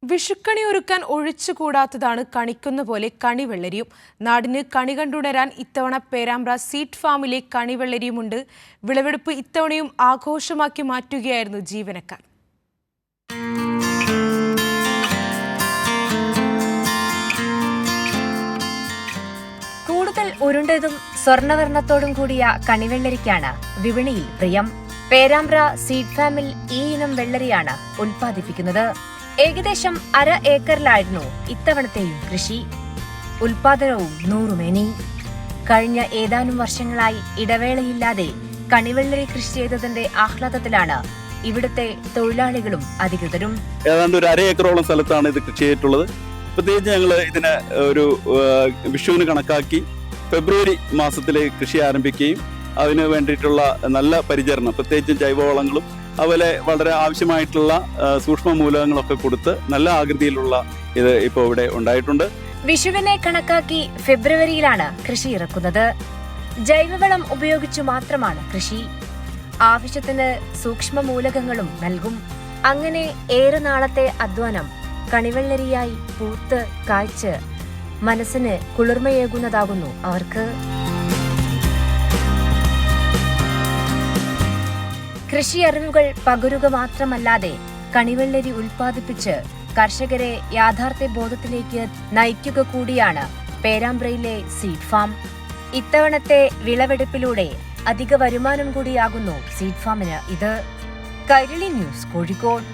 വിഷുക്കണി ഒരുക്കാൻ ഒഴിച്ചുകൂടാത്തതാണ് കണിക്കുന്ന പോലെ കണിവെള്ളരിയും. നാടിന് കണി കണ്ടുണരാൻ ഇത്തവണ പേരാമ്പ്ര സീഡ് ഫാമിലെ കണിവെള്ളരിയുമുണ്ട്. വിളവെടുപ്പ് ഇത്തവണയും ആഘോഷമാക്കി മാറ്റുകയായിരുന്നു ജീവനക്കാർ. കൂടുതൽ ഉരുണ്ടതും സ്വർണ്ണവർണ്ണത്തോടും കൂടിയ കണിവെള്ളരിക്കാണ് വിപണിയിൽ പ്രിയം. പേരാമ്പ്ര സീഡ് ഫാമിൽ ഈ ഇനം വെള്ളരിയാണ് ഉൽപ്പാദിപ്പിക്കുന്നത്. ഏകദേശം 1/2 ഏക്കറിലായിരുന്നു ഇത്തവണത്തെയും കൃഷി. ഉൽപാദനവും നൂറുമേനി. കഴിഞ്ഞ ഏതാനും വർഷങ്ങളായി ഇടവേളയില്ലാതെ കണിവെള്ളരി കൃഷി ചെയ്തതിന്റെ ആഹ്ലാദത്തിലാണ് ഇവിടുത്തെ തൊഴിലാളികളും അധികൃതരും. ഏതാണ്ട് 1/2 ഏക്കറോളം സ്ഥലത്താണ് ഇത് കൃഷി ചെയ്തിട്ടുള്ളത്. പ്രത്യേകിച്ച് ഞങ്ങൾ ഇതിന് ഒരു വിഷുവിന് കണക്കാക്കി ഫെബ്രുവരി മാസത്തിലെ കൃഷി ആരംഭിക്കുകയും അതിന് വേണ്ടിയിട്ടുള്ള നല്ല പരിചരണം, പ്രത്യേകിച്ച് ജൈവവളങ്ങളും അതുപോലെ വളരെ ആവശ്യമായിട്ടുള്ള സൂക്ഷ്മ മൂലകങ്ങളൊക്കെ കൊടുത്ത് നല്ല ആകൃതിയിലുള്ള ഇത് ഇപ്പോൾ ഇവിടെ ഉണ്ടായിട്ടുണ്ട്. വിഷുവിനെ കണക്കാക്കി ഫെബ്രുവരിയിലാണ് കൃഷി ഇറക്കുന്നത്. ജൈവവളം ഉപയോഗിച്ചു മാത്രമാണ് കൃഷി. ആവശ്യത്തിന് സൂക്ഷ്മ മൂലകങ്ങളും നൽകും. അങ്ങനെ ഏറെ നാളത്തെ അധ്വാനം കണിവെള്ളരിയായി പൂത്ത് കായ്ച്ച് മനസ്സിന് കുളിർമയേകുന്നതാകുന്നു അവർക്ക്. കൃഷി അറിവുകൾ പകരുക മാത്രമല്ലാതെ കണിവെള്ളരി ഉൽപ്പാദിപ്പിച്ച് കർഷകരെ യാഥാർത്ഥ്യ ബോധത്തിലേക്ക് നയിക്കുക കൂടിയാണ് പേരാമ്പ്രയിലെ സീഡ് ഫാം. ഇത്തവണത്തെ വിളവെടുപ്പിലൂടെ അധിക വരുമാനം കൂടിയാകുന്നു സീഡ് ഫാമിന് ഇത്. കൈരളി ന്യൂസ്, കോഴിക്കോട്.